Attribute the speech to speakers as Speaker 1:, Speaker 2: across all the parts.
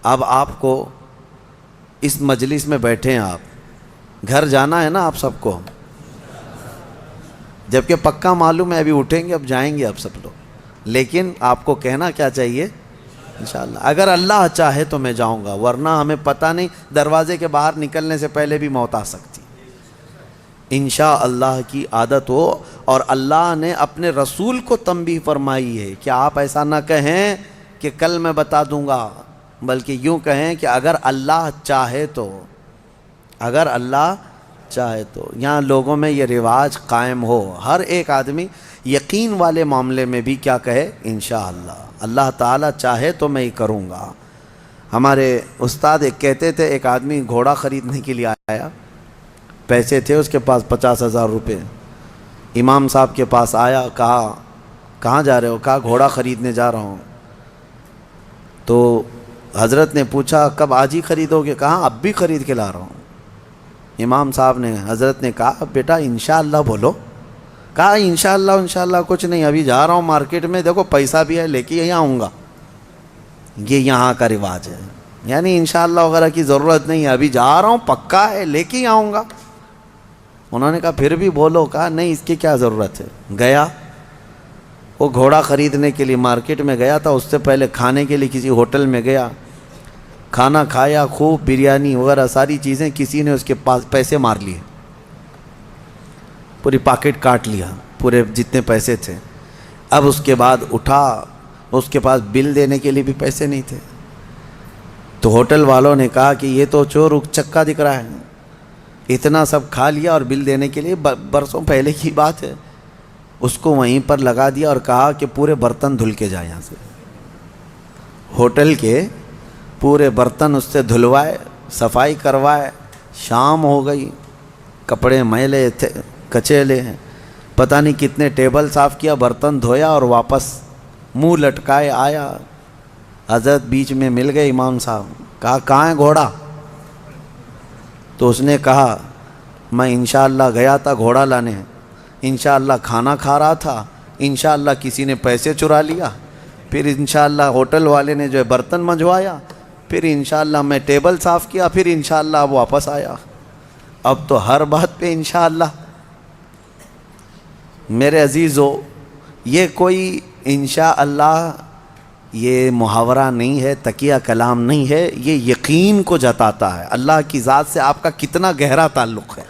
Speaker 1: اب آپ کو اس مجلس میں بیٹھے ہیں، آپ گھر جانا ہے نا آپ سب کو، جبکہ پکا معلوم ہے ابھی اٹھیں گے، اب جائیں گے اب سب لوگ، لیکن آپ کو کہنا کیا چاہیے؟ انشاءاللہ اگر اللہ چاہے تو میں جاؤں گا، ورنہ ہمیں پتہ نہیں، دروازے کے باہر نکلنے سے پہلے بھی موت آ سکتی۔ انشاءاللہ کی عادت ہو، اور اللہ نے اپنے رسول کو تنبیہ فرمائی ہے کہ آپ ایسا نہ کہیں کہ کل میں بتا دوں گا، بلکہ یوں کہیں کہ اگر اللہ چاہے تو، اگر اللہ چاہے تو۔ یہاں لوگوں میں یہ رواج قائم ہو، ہر ایک آدمی یقین والے معاملے میں بھی کیا کہے؟ انشاءاللہ، اللہ تعالیٰ چاہے تو میں ہی کروں گا۔ ہمارے استاد ایک کہتے تھے، ایک آدمی گھوڑا خریدنے کے لیے آیا، پیسے تھے اس کے پاس 50,000 روپے، امام صاحب کے پاس آیا، کہا کہاں جا رہے ہو؟ کہا گھوڑا خریدنے جا رہا ہوں۔ تو حضرت نے پوچھا کب؟ آج ہی خریدو گے؟ کہا اب بھی خرید کے لا رہا ہوں۔ امام صاحب نے، حضرت نے کہا بیٹا انشاءاللہ بولو۔ کہا انشاءاللہ کچھ نہیں، ابھی جا رہا ہوں مارکیٹ میں، دیکھو پیسہ بھی ہے، لے کے یہاں آؤں گا۔ یہ یہاں کا رواج ہے، یعنی انشاءاللہ وغیرہ کی ضرورت نہیں ہے، ابھی جا رہا ہوں پکا ہے، لے کے ہی آؤں گا۔ انہوں نے کہا پھر بھی بولو۔ کہا نہیں، اس کی کیا ضرورت ہے۔ گیا وہ گھوڑا خریدنے کے لیے مارکیٹ میں گیا تھا، اس سے پہلے کھانے کے لیے کسی ہوٹل میں گیا، کھانا کھایا، خوب بریانی وغیرہ ساری چیزیں، کسی نے اس کے پاس پیسے مار لیے، پوری پاکٹ کاٹ لیا، پورے جتنے پیسے تھے۔ اب اس کے بعد اٹھا، اس کے پاس بل دینے کے لیے بھی پیسے نہیں تھے، تو ہوٹل والوں نے کہا کہ یہ تو چور چکا دکھ رہا ہے، اتنا سب کھا لیا اور بل دینے کے لیے برسوں پہلے کی بات ہے۔ اس کو وہیں پر لگا دیا اور کہا کہ پورے برتن دھل کے جائے، یہاں سے ہوٹل کے پورے برتن اس سے دھلوائے، صفائی کروائے۔ شام ہو گئی، کپڑے میلے تھے، کچیلے ہیں، پتہ نہیں کتنے ٹیبل صاف کیا، برتن دھویا، اور واپس منہ لٹکائے آیا۔ حضرت بیچ میں مل گئے امام صاحب، کہا کہاں ہے گھوڑا؟ تو اس نے کہا میں انشاءاللہ گیا تھا گھوڑا لانے، انشاءاللہ کھانا کھا رہا تھا، انشاءاللہ کسی نے پیسے چرا لیا، پھر انشاءاللہ ہوٹل والے نے جو ہے برتن منجوایا، پھر انشاءاللہ میں ٹیبل صاف کیا، پھر انشاءاللہ اب واپس آیا۔ اب تو ہر بات پہ انشاءاللہ۔ میرے عزیزو، یہ کوئی انشاءاللہ یہ محاورہ نہیں ہے، تکیہ کلام نہیں ہے، یہ یقین کو جتاتا ہے اللہ کی ذات سے آپ کا کتنا گہرا تعلق ہے۔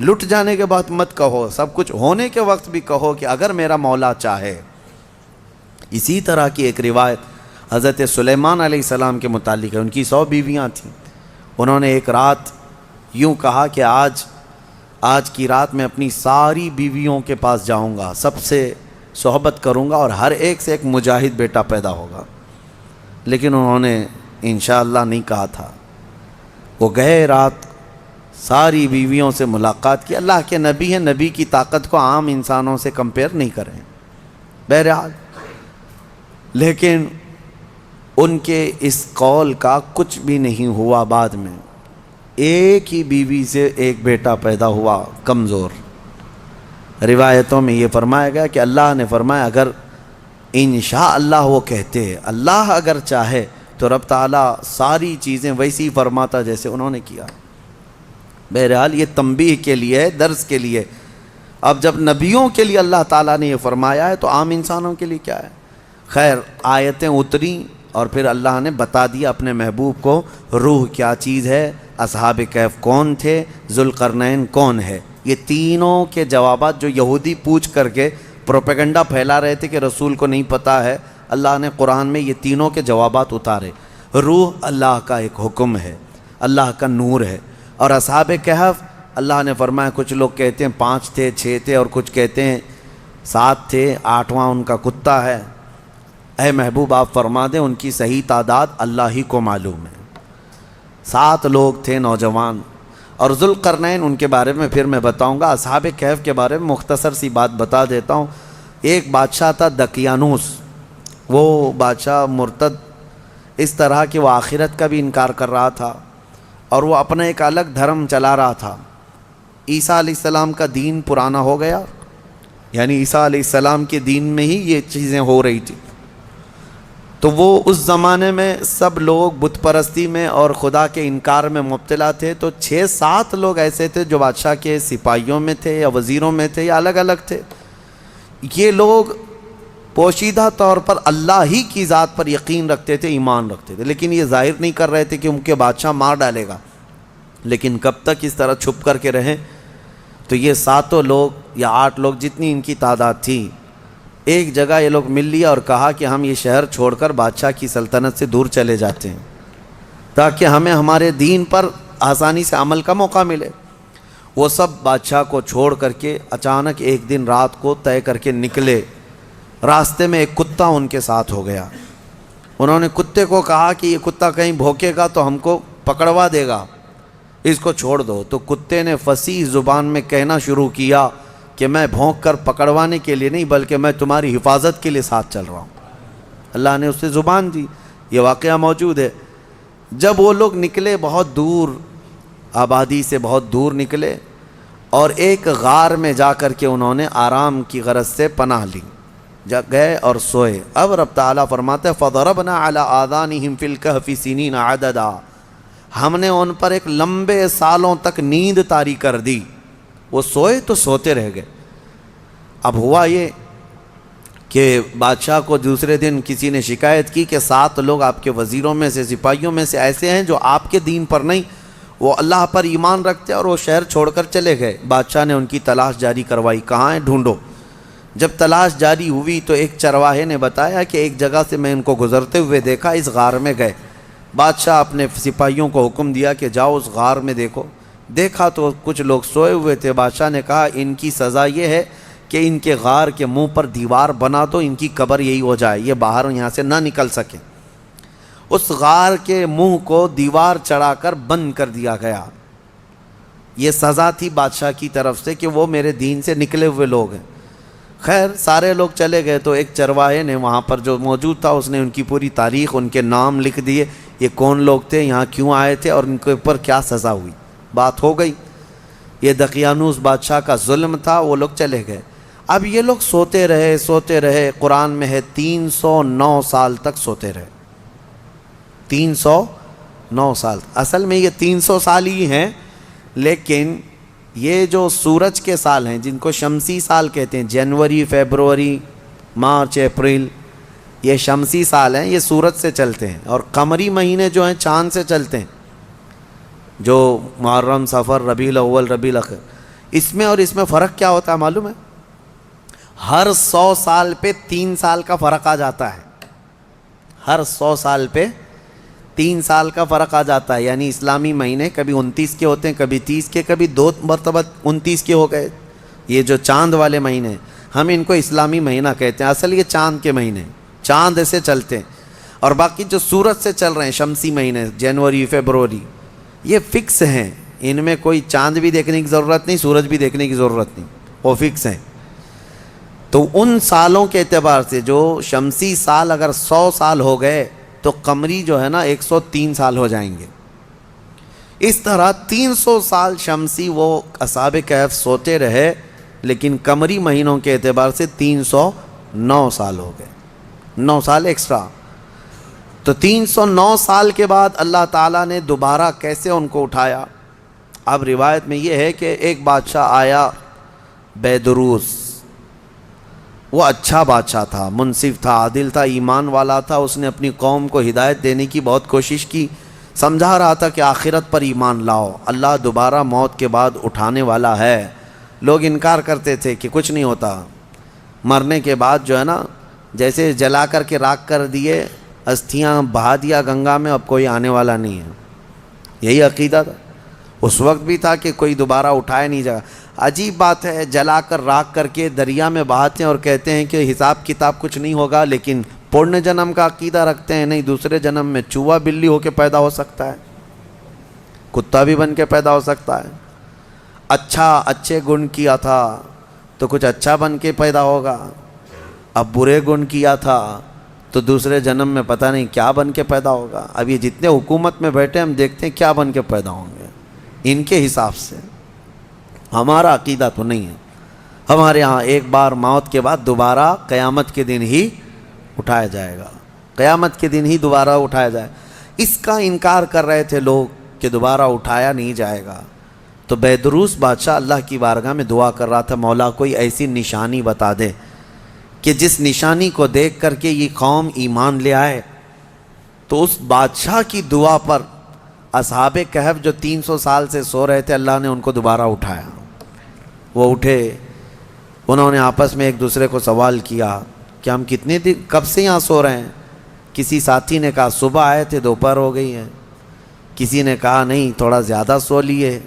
Speaker 1: لٹ جانے کے بعد مت کہو، سب کچھ ہونے کے وقت بھی کہو کہ اگر میرا مولا چاہے۔ اسی طرح کی ایک روایت حضرت سلیمان علیہ السلام کے متعلق ہے، ان کی 100 بیویاں تھیں۔ انہوں نے ایک رات یوں کہا کہ آج کی رات میں اپنی ساری بیویوں کے پاس جاؤں گا، سب سے صحبت کروں گا، اور ہر ایک سے ایک مجاہد بیٹا پیدا ہوگا۔ لیکن انہوں نے انشاءاللہ نہیں کہا تھا۔ وہ گئے، رات ساری بیویوں سے ملاقات کی۔ اللہ کے نبی ہیں، نبی کی طاقت کو عام انسانوں سے کمپیئر نہیں کریں بہرحال، لیکن ان کے اس قول کا کچھ بھی نہیں ہوا۔ بعد میں ایک ہی بیوی سے ایک بیٹا پیدا ہوا، کمزور۔ روایتوں میں یہ فرمایا گیا کہ اللہ نے فرمایا اگر انشاءاللہ وہ کہتے، اللہ اگر چاہے تو رب تعالیٰ ساری چیزیں ویسی فرماتا جیسے انہوں نے کیا۔ بہرحال یہ تنبیہ کے لیے ہے، درس کے لیے۔ اب جب نبیوں کے لیے اللہ تعالیٰ نے یہ فرمایا ہے تو عام انسانوں کے لیے کیا ہے؟ خیر، آیتیں اتریں اور پھر اللہ نے بتا دیا اپنے محبوب کو روح کیا چیز ہے، اصحاب کہف کون تھے، ذوالقرنین کون ہے۔ یہ تینوں کے جوابات جو یہودی پوچھ کر کے پروپیگنڈا پھیلا رہے تھے کہ رسول کو نہیں پتہ ہے، اللہ نے قرآن میں یہ تینوں کے جوابات اتارے۔ روح اللہ کا ایک حکم ہے، اللہ کا نور ہے، اور اصحاب کہف اللہ نے فرمایا کچھ لوگ کہتے ہیں 5 تھے، 6 تھے، اور کچھ کہتے ہیں 7 تھے، 8واں ان کا کتا ہے۔ اے محبوب آپ فرما دیں ان کی صحیح تعداد اللہ ہی کو معلوم ہے۔ 7 لوگ تھے نوجوان، اور ذوالقرنین ان کے بارے میں پھر میں بتاؤں گا۔ اصحاب کہف کے بارے میں مختصر سی بات بتا دیتا ہوں۔ ایک بادشاہ تھا دقیانوس، وہ بادشاہ مرتد اس طرح کہ وہ آخرت کا بھی انکار کر رہا تھا، اور وہ اپنا ایک الگ دھرم چلا رہا تھا۔ عیسیٰ علیہ السلام کا دین پرانا ہو گیا، یعنی عیسیٰ علیہ السلام کے دین میں ہی یہ چیزیں ہو رہی تھی۔ تو وہ اس زمانے میں سب لوگ بت پرستی میں اور خدا کے انکار میں مبتلا تھے. تو 6-7 لوگ ایسے تھے جو بادشاہ کے سپاہیوں میں تھے یا وزیروں میں تھے یا الگ الگ تھے. یہ لوگ پوشیدہ طور پر اللہ ہی کی ذات پر یقین رکھتے تھے, ایمان رکھتے تھے, لیکن یہ ظاہر نہیں کر رہے تھے کہ ان کے بادشاہ مار ڈالے گا. لیکن کب تک اس طرح چھپ کر کے رہیں؟ تو یہ 7 لوگ یا 8 لوگ جتنی ان کی تعداد تھی, ایک جگہ یہ لوگ مل لیا اور کہا کہ ہم یہ شہر چھوڑ کر بادشاہ کی سلطنت سے دور چلے جاتے ہیں تاکہ ہمیں ہمارے دین پر آسانی سے عمل کا موقع ملے. وہ سب بادشاہ کو چھوڑ کر کے اچانک ایک دن رات کو طے کر کے نکلے. راستے میں ایک کتا ان کے ساتھ ہو گیا. انہوں نے کتے کو کہا کہ یہ کتا کہیں بھوکے گا تو ہم کو پکڑوا دے گا, اس کو چھوڑ دو. تو کتے نے فصیح زبان میں کہنا شروع کیا کہ میں بھونک کر پکڑوانے کے لیے نہیں بلکہ میں تمہاری حفاظت کے لیے ساتھ چل رہا ہوں. اللہ نے اسے زبان دی. یہ واقعہ موجود ہے. جب وہ لوگ نکلے بہت دور, آبادی سے بہت دور نکلے اور ایک غار میں جا کر کے انہوں نے آرام کی غرض سے پناہ لی, گئے اور سوئے. اب رب تعالیٰ فرماتا ہے فَضَرَبْنَا عَلَىٰ آذَانِهِمْ فِي الْكَهْفِ سِنِينَ عَدَدًا, ہم نے ان پر ایک لمبے سالوں تک نیند طاری کر دی. وہ سوئے تو سوتے رہ گئے. اب ہوا یہ کہ بادشاہ کو دوسرے دن کسی نے شکایت کی کہ 7 لوگ آپ کے وزیروں میں سے, سپاہیوں میں سے ایسے ہیں جو آپ کے دین پر نہیں, وہ اللہ پر ایمان رکھتے اور وہ شہر چھوڑ کر چلے گئے. بادشاہ نے ان کی تلاش جاری کروائی, کہاں ہیں ڈھونڈو. جب تلاش جاری ہوئی تو ایک چرواہے نے بتایا کہ ایک جگہ سے میں ان کو گزرتے ہوئے دیکھا, اس غار میں گئے. بادشاہ اپنے سپاہیوں کو حکم دیا کہ جاؤ اس غار میں دیکھو. دیکھا تو کچھ لوگ سوئے ہوئے تھے. بادشاہ نے کہا ان کی سزا یہ ہے کہ ان کے غار کے منہ پر دیوار بنا دو, ان کی قبر یہی ہو جائے, یہ باہر یہاں سے نہ نکل سکے. اس غار کے منہ کو دیوار چڑھا کر بند کر دیا گیا. یہ سزا تھی بادشاہ کی طرف سے کہ وہ میرے دین سے نکلے ہوئے لوگ ہیں. خیر سارے لوگ چلے گئے تو ایک چرواہے نے وہاں پر جو موجود تھا اس نے ان کی پوری تاریخ, ان کے نام لکھ دیے, یہ کون لوگ تھے, یہاں کیوں آئے تھے اور ان کے اوپر کیا سزا ہوئی. بات ہو گئی. یہ دقیانوس بادشاہ کا ظلم تھا, وہ لوگ چلے گئے. اب یہ لوگ سوتے رہے. قرآن میں ہے 309 سال تک سوتے رہے. 309 سال. اصل میں یہ 300 سال ہی ہیں, لیکن یہ جو سورج کے سال ہیں جن کو شمسی سال کہتے ہیں, جنوری, فیبروری, مارچ, اپریل, یہ شمسی سال ہیں, یہ سورج سے چلتے ہیں. اور قمری مہینے جو ہیں چاند سے چلتے ہیں, جو محرم, صفر, ربیع الاول, ربیع الاخر. اس میں اور اس میں فرق کیا ہوتا ہے معلوم ہے؟ ہر 100 سال پہ 3 سال کا فرق آ جاتا ہے. ہر 100 سال پہ 3 سال کا فرق آ جاتا ہے. یعنی اسلامی مہینے کبھی 29 کے ہوتے ہیں, کبھی 30 کے, کبھی 2 مرتبہ 29 کے ہو گئے. یہ جو چاند والے مہینے ہم ان کو اسلامی مہینہ کہتے ہیں, اصل یہ چاند کے مہینے, چاند ایسے چلتے ہیں. اور باقی جو سورج سے چل رہے ہیں شمسی مہینے, جنوری, فیبروری, یہ فکس ہیں. ان میں کوئی چاند بھی دیکھنے کی ضرورت نہیں, سورج بھی دیکھنے کی ضرورت نہیں, وہ فکس ہیں. تو ان سالوں کے اعتبار سے جو شمسی سال اگر 100 سال ہو گئے تو قمری جو ہے نا 103 سال ہو جائیں گے. اس طرح 300 سال شمسی وہ اصحاب کہف سوتے رہے, لیکن قمری مہینوں کے اعتبار سے 309 سال ہو گئے, 9 سال ایکسٹرا. تو 309 سال کے بعد اللہ تعالیٰ نے دوبارہ کیسے ان کو اٹھایا؟ اب روایت میں یہ ہے کہ ایک بادشاہ آیا بیدروس. وہ اچھا بادشاہ تھا, منصف تھا, عادل تھا, ایمان والا تھا. اس نے اپنی قوم کو ہدایت دینے کی بہت کوشش کی, سمجھا رہا تھا کہ آخرت پر ایمان لاؤ, اللہ دوبارہ موت کے بعد اٹھانے والا ہے. لوگ انکار کرتے تھے کہ کچھ نہیں ہوتا, مرنے کے بعد جو ہے نا جیسے جلا کر کے راکھ کر دیے, استھیاں بہا دیا گنگا میں, اب کوئی آنے والا نہیں ہے. یہی عقیدہ تھا اس وقت بھی تھا کہ کوئی دوبارہ اٹھائے نہیں جائے. عجیب بات ہے, جلا کر راکھ کر کے دریا میں بہاتے ہیں اور کہتے ہیں کہ حساب کتاب کچھ نہیں ہوگا, لیکن پورن جنم کا عقیدہ رکھتے ہیں. نہیں, دوسرے جنم میں چوہا بلی ہو کے پیدا ہو سکتا ہے, کتا بھی بن کے پیدا ہو سکتا ہے. اچھے گن کیا تھا تو کچھ اچھا بن کے پیدا ہوگا, اب برے گن کیا تھا تو دوسرے جنم میں پتہ نہیں کیا بن کے پیدا ہوگا. اب یہ جتنے حکومت میں بیٹھے ہم دیکھتے ہیں کیا بن کے پیدا ہوں گے ان کے حساب سے. ہمارا عقیدہ تو نہیں ہے. ہمارے ہاں ایک بار موت کے بعد دوبارہ قیامت کے دن ہی اٹھایا جائے گا. قیامت کے دن ہی دوبارہ اٹھایا جائے. اس کا انکار کر رہے تھے لوگ کہ دوبارہ اٹھایا نہیں جائے گا. تو بیدروس بادشاہ اللہ کی بارگاہ میں دعا کر رہا تھا، مولا کوئی ایسی نشانی بتا دے کہ جس نشانی کو دیکھ کر کے یہ قوم ایمان لے آئے. تو اس بادشاہ کی دعا پر اصحاب کہف جو 300 سال سے سو رہے تھے، اللہ نے ان کو دوبارہ اٹھایا. وہ اٹھے، انہوں نے آپس میں ایک دوسرے کو سوال کیا کہ ہم کتنے دن کب سے یہاں سو رہے ہیں. کسی ساتھی نے کہا صبح آئے تھے دوپہر ہو گئی ہے. کسی نے کہا نہیں تھوڑا زیادہ سو لیے.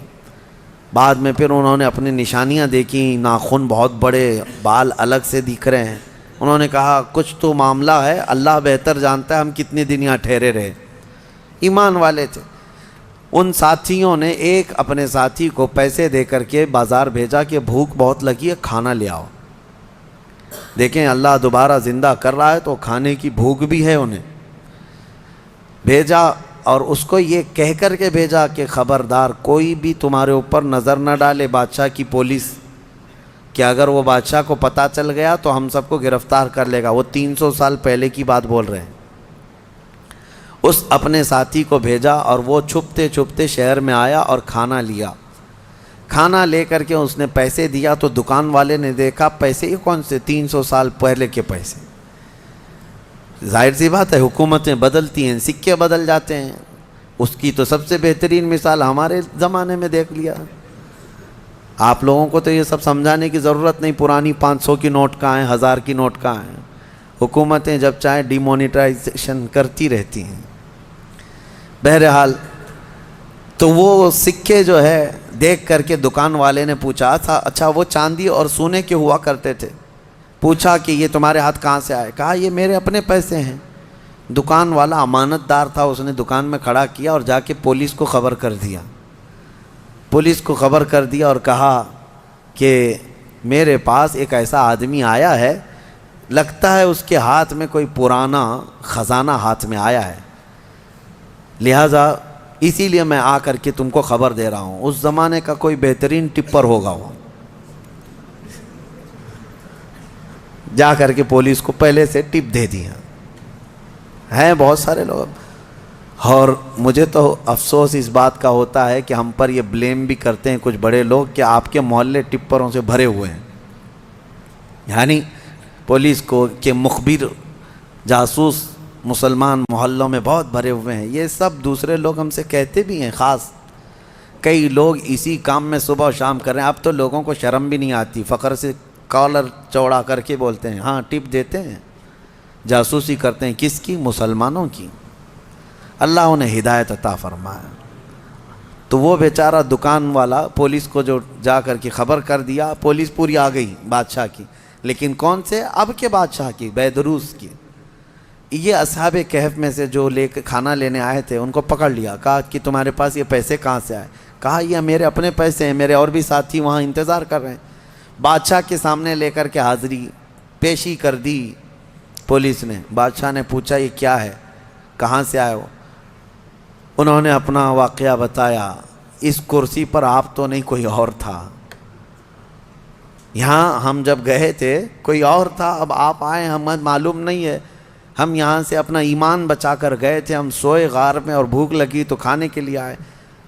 Speaker 1: بعد میں پھر انہوں نے اپنی نشانیاں دیکھیں، ناخن بہت بڑے، بال الگ سے دکھ رہے ہیں. انہوں نے کہا کچھ تو معاملہ ہے، اللہ بہتر جانتا ہے ہم کتنے دن یہاں ٹھہرے رہے. ایمان والے تھے. ان ساتھیوں نے ایک اپنے ساتھی کو پیسے دے کر کے بازار بھیجا کہ بھوک بہت لگی ہے، کھانا لے آؤ. دیکھیں اللہ دوبارہ زندہ کر رہا ہے تو کھانے کی بھوک بھی ہے. انہیں بھیجا اور اس کو یہ کہہ کر کے بھیجا کہ خبردار کوئی بھی تمہارے اوپر نظر نہ ڈالے بادشاہ کی پولیس، کہ اگر وہ بادشاہ کو پتہ چل گیا تو ہم سب کو گرفتار کر لے گا. وہ 300 سال پہلے کی بات بول رہے ہیں. اس اپنے ساتھی کو بھیجا اور وہ چھپتے چھپتے شہر میں آیا اور کھانا لیا. کھانا لے کر کے اس نے پیسے دیا تو دکان والے نے دیکھا پیسے یہ کون سے 300 سال پہلے کے پیسے. ظاہر سی بات ہے حکومتیں بدلتی ہیں، سکے بدل جاتے ہیں. اس کی تو سب سے بہترین مثال ہمارے زمانے میں دیکھ لیا. آپ لوگوں کو تو یہ سب سمجھانے کی ضرورت نہیں. پرانی 500 کی نوٹ کہاں ہیں، 1000 کی نوٹ کہاں ہیں. حکومتیں جب چاہیں ڈی مونیٹائزیشن کرتی رہتی ہیں. بہرحال تو وہ سکے جو ہے دیکھ کر کے دکان والے نے پوچھا تھا اچھا وہ چاندی اور سونے کے ہوا کرتے تھے. پوچھا کہ یہ تمہارے ہاتھ کہاں سے آئے؟ کہا یہ میرے اپنے پیسے ہیں. دکان والا امانت دار تھا، اس نے دکان میں کھڑا کیا اور جا کے پولیس کو خبر کر دیا. پولیس کو خبر کر دیا اور کہا کہ میرے پاس ایک ایسا آدمی آیا ہے، لگتا ہے اس کے ہاتھ میں کوئی پرانا خزانہ ہاتھ میں آیا ہے، لہٰذا اسی لیے میں آ کر کے تم کو خبر دے رہا ہوں. اس زمانے کا کوئی بہترین ٹپر ہوگا وہ. جا کر کے پولیس کو پہلے سے ٹپ دے دیا. ہیں بہت سارے لوگ. اور مجھے تو افسوس اس بات کا ہوتا ہے کہ ہم پر یہ بلیم بھی کرتے ہیں کچھ بڑے لوگ کہ آپ کے محلے ٹپروں سے بھرے ہوئے ہیں. یعنی پولیس کو کہ مخبر جاسوس مسلمان محلوں میں بہت بھرے ہوئے ہیں. یہ سب دوسرے لوگ ہم سے کہتے بھی ہیں. خاص کئی لوگ اسی کام میں صبح و شام کر رہے ہیں. اب تو لوگوں کو شرم بھی نہیں آتی، فخر سے کالر چوڑا کر کے بولتے ہیں ہاں ٹپ دیتے ہیں، جاسوسی کرتے ہیں. کس کی؟ مسلمانوں کی. اللہ انہیں ہدایت عطا فرمائے. تو وہ بیچارہ دکان والا پولیس کو جو جا کر کے خبر کر دیا، پولیس پوری آ گئی بادشاہ کی. لیکن کون سے؟ اب کے بادشاہ کی، بیدروس کی. یہ اصحاب کہف میں سے جو لے کے کھانا لینے آئے تھے ان کو پکڑ لیا. کہا کہ تمہارے پاس یہ پیسے کہاں سے آئے؟ کہا یہ میرے اپنے پیسے ہیں، میرے اور بھی ساتھی وہاں انتظار کر رہے ہیں. بادشاہ کے سامنے لے کر کے حاضری پیشی کر دی پولیس نے. بادشاہ نے پوچھا یہ کیا ہے، کہاں سے آئے ہو؟ انہوں نے اپنا واقعہ بتایا. اس کرسی پر آپ تو نہیں، کوئی اور تھا. یہاں ہم جب گئے تھے کوئی اور تھا، اب آپ آئے ہمیں معلوم نہیں ہے. ہم یہاں سے اپنا ایمان بچا کر گئے تھے، ہم سوئے غار میں اور بھوک لگی تو کھانے کے لیے آئے.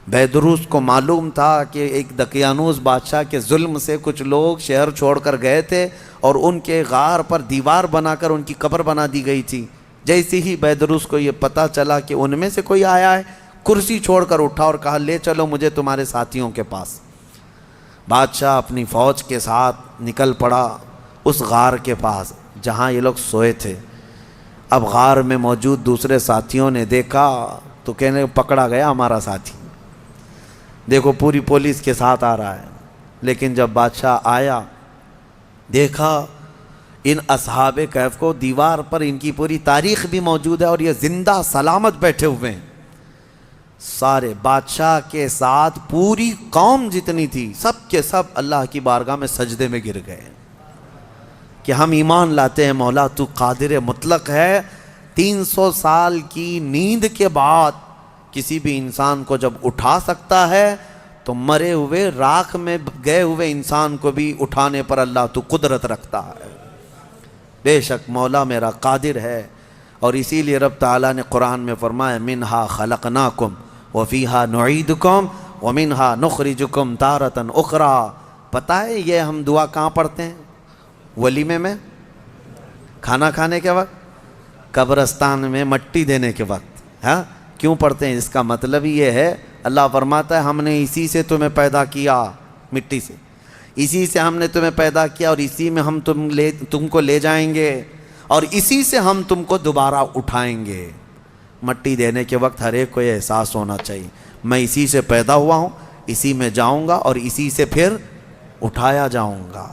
Speaker 1: بیدروس کو معلوم تھا کہ ایک دقیانوس بادشاہ کے ظلم سے کچھ لوگ شہر چھوڑ کر گئے تھے اور ان کے غار پر دیوار بنا کر ان کی قبر بنا دی گئی تھی. جیسے ہی بیدروس کو یہ پتہ چلا کہ ان میں سے کوئی آیا ہے، کرسی چھوڑ کر اٹھا اور کہا لے چلو مجھے تمہارے ساتھیوں کے پاس. بادشاہ اپنی فوج کے ساتھ نکل پڑا اس غار کے پاس جہاں یہ لوگ سوئے تھے. اب غار میں موجود دوسرے ساتھیوں نے دیکھا تو کہنے پکڑا گیا ہمارا ساتھی، دیکھو پوری پولیس کے ساتھ آ رہا ہے. لیکن جب بادشاہ آیا دیکھا ان اصحاب کہف کو، دیوار پر ان کی پوری تاریخ بھی موجود ہے اور یہ زندہ سلامت بیٹھے ہوئے ہیں. سارے بادشاہ کے ساتھ پوری قوم جتنی تھی سب کے سب اللہ کی بارگاہ میں سجدے میں گر گئے کہ ہم ایمان لاتے ہیں مولا تو قادر مطلق ہے. 300 سال کی نیند کے بعد کسی بھی انسان کو جب اٹھا سکتا ہے تو مرے ہوئے راکھ میں گئے ہوئے انسان کو بھی اٹھانے پر اللہ تو قدرت رکھتا ہے. بے شک مولا میرا قادر ہے اور اسی لیے رب تعالیٰ نے قرآن میں فرمایا منہا خلقناکم وفیہا نعیدکم ومنہا نخرجکم تارۃ اخری۔ پتہ ہے یہ ہم دعا کہاں پڑھتے ہیں؟ ولیمے میں، کھانا کھانے کے وقت، قبرستان میں مٹی دینے کے وقت۔ ہاں کیوں پڑھتے ہیں؟ اس کا مطلب یہ ہے، اللہ فرماتا ہے ہم نے اسی سے تمہیں پیدا کیا، مٹی سے، اسی سے ہم نے تمہیں پیدا کیا، اور اسی میں ہم تم کو لے جائیں گے، اور اسی سے ہم تم کو دوبارہ اٹھائیں گے۔ مٹی دینے کے وقت ہر ایک کو یہ احساس ہونا چاہیے میں اسی سے پیدا ہوا ہوں، اسی میں جاؤں گا اور اسی سے پھر اٹھایا جاؤں گا۔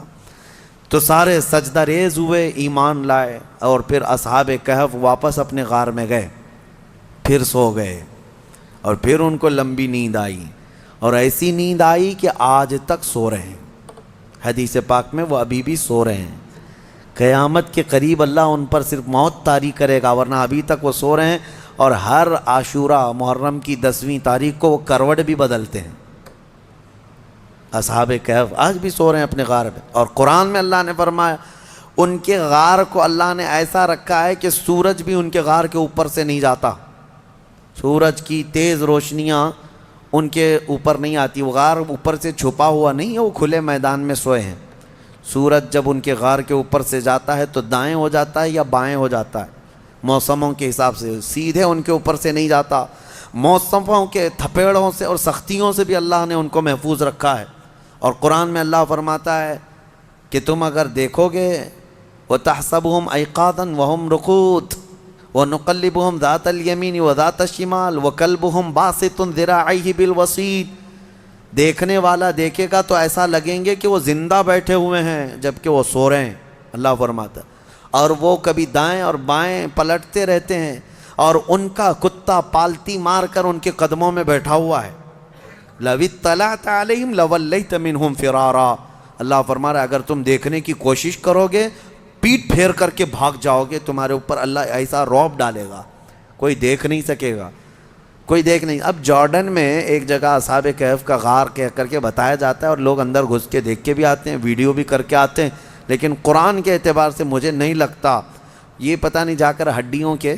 Speaker 1: تو سارے سجدہ ریز ہوئے، ایمان لائے، اور پھر اصحاب کہف واپس اپنے غار میں گئے، پھر سو گئے، اور پھر ان کو لمبی نیند آئی، اور ایسی نیند آئی کہ آج تک سو رہے ہیں۔ حدیث پاک میں وہ ابھی بھی سو رہے ہیں۔ قیامت کے قریب اللہ ان پر صرف موت طاری کرے گا، ورنہ ابھی تک وہ سو رہے ہیں، اور ہر عاشورہ محرم کی 10ویں تاریخ کو وہ کروٹ بھی بدلتے ہیں۔ اصحاب کہف آج بھی سو رہے ہیں اپنے غار میں، اور قرآن میں اللہ نے فرمایا ان کے غار کو اللہ نے ایسا رکھا ہے کہ سورج بھی ان کے غار کے اوپر سے نہیں جاتا، سورج کی تیز روشنیاں ان کے اوپر نہیں آتی، وہ غار اوپر سے چھپا ہوا نہیں ہے، وہ کھلے میدان میں سوئے ہیں۔ سورج جب ان کے غار کے اوپر سے جاتا ہے تو دائیں ہو جاتا ہے یا بائیں ہو جاتا ہے، موسموں کے حساب سے سیدھے ان کے اوپر سے نہیں جاتا، موسموں کے تھپیڑوں سے اور سختیوں سے بھی اللہ نے ان کو محفوظ رکھا ہے۔ اور قرآن میں اللہ فرماتا ہے کہ تم اگر دیکھو گے وَتَحْسَبُهُمْ أَيْقَاظًا وَهُمْ رُقُودٌ وَنُقَلِّبُهُمْ ذَاتَ الْيَمِينِ وَذَاتَ الشِّمَالِ وَكَلْبُهُمْ بَاسِطٌ ذِرَاعَيْهِ بِالْوَصِيدِ۔ دیکھنے والا دیکھے گا تو ایسا لگیں گے کہ وہ زندہ بیٹھے ہوئے ہیں جبکہ وہ سو رہے ہیں، اللہ فرماتا ہے، اور وہ کبھی دائیں اور بائیں پلٹتے رہتے ہیں، اور ان کا کتا پالتی مار کر ان کے قدموں میں بیٹھا ہوا ہے۔ لَوِ اطَّلَعْتَ عَلَيْهِمْ لَوَلَّيْتَ مِنْهُمْ فِرَارًا۔ اللہ فرما رہا ہے اگر تم دیکھنے کی کوشش کرو گے، پیٹ پھیر کر کے بھاگ جاؤ گے، تمہارے اوپر اللہ ایسا رعب ڈالے گا، کوئی دیکھ نہیں سکے گا، کوئی دیکھ نہیں۔ اب جارڈن میں ایک جگہ اصحاب کہف کا غار کہہ کر کے بتایا جاتا ہے، اور لوگ اندر گھس کے دیکھ کے بھی آتے ہیں، ویڈیو بھی کر کے آتے ہیں، لیکن قرآن کے اعتبار سے مجھے نہیں لگتا، یہ پتہ نہیں جا کر ہڈیوں کے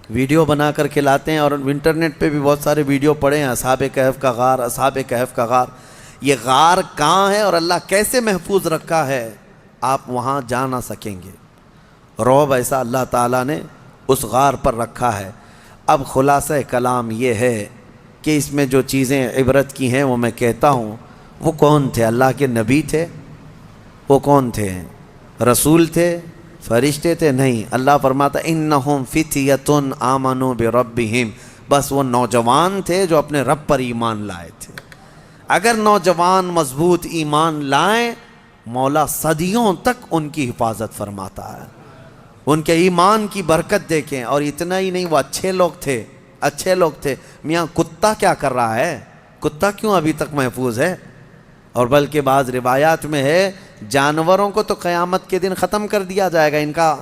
Speaker 1: ویڈیو بنا کر کے لاتے ہیں، اور انٹرنیٹ پہ بھی بہت سارے ویڈیو پڑے ہیں اصحاب کہف کا غار، اصحاب کہف کا غار۔ یہ غار کہاں ہے اور اللہ کیسے محفوظ رکھا ہے، آپ وہاں جا نہ سکیں گے، رعب ایسا اللہ تعالیٰ نے اس غار پر رکھا ہے۔ اب خلاصہ کلام یہ ہے کہ اس میں جو چیزیں عبرت کی ہیں وہ میں کہتا ہوں، وہ کون تھے؟ اللہ کے نبی تھے؟ وہ کون تھے؟ رسول تھے؟ فرشتے تھے؟ نہیں، اللہ فرماتا انہم فتیۃ آمنوا بربہم، بس وہ نوجوان تھے جو اپنے رب پر ایمان لائے تھے۔ اگر نوجوان مضبوط ایمان لائیں، مولا صدیوں تک ان کی حفاظت فرماتا ہے۔ ان کے ایمان کی برکت دیکھیں، اور اتنا ہی نہیں، وہ اچھے لوگ تھے، اچھے لوگ تھے۔ میاں کتا کیا کر رہا ہے؟ کتا کیوں ابھی تک محفوظ ہے؟ اور بلکہ بعض روایات میں ہے جانوروں کو تو قیامت کے دن ختم کر دیا جائے گا، ان کا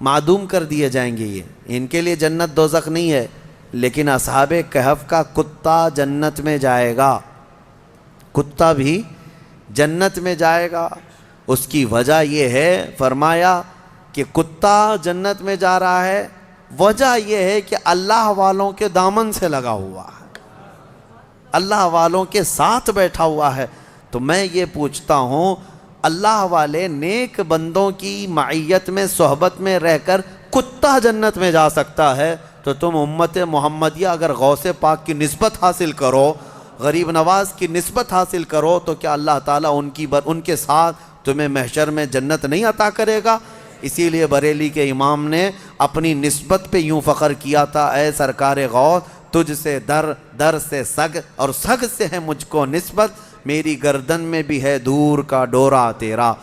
Speaker 1: معدوم کر دیے جائیں گے، یہ ان کے لیے جنت دوزخ نہیں ہے، لیکن اصحاب کہف کا کتا جنت میں جائے گا، کتا بھی جنت میں جائے گا۔ اس کی وجہ یہ ہے، فرمایا کہ کتا جنت میں جا رہا ہے، وجہ یہ ہے کہ اللہ والوں کے دامن سے لگا ہوا ہے، اللہ والوں کے ساتھ بیٹھا ہوا ہے۔ تو میں یہ پوچھتا ہوں، اللہ والے نیک بندوں کی معیت میں صحبت میں رہ کر کتا جنت میں جا سکتا ہے، تو تم امت محمدیہ اگر غوث پاک کی نسبت حاصل کرو، غریب نواز کی نسبت حاصل کرو، تو کیا اللہ تعالیٰ ان کے ساتھ تمہیں محشر میں جنت نہیں عطا کرے گا؟ اسی لیے بریلی کے امام نے اپنی نسبت پہ یوں فخر کیا تھا، اے سرکار غوث تجھ سے در سے سگ، اور سگ سے ہے مجھ کو نسبت، میری گردن میں بھی ہے دور کا ڈورا تیرا۔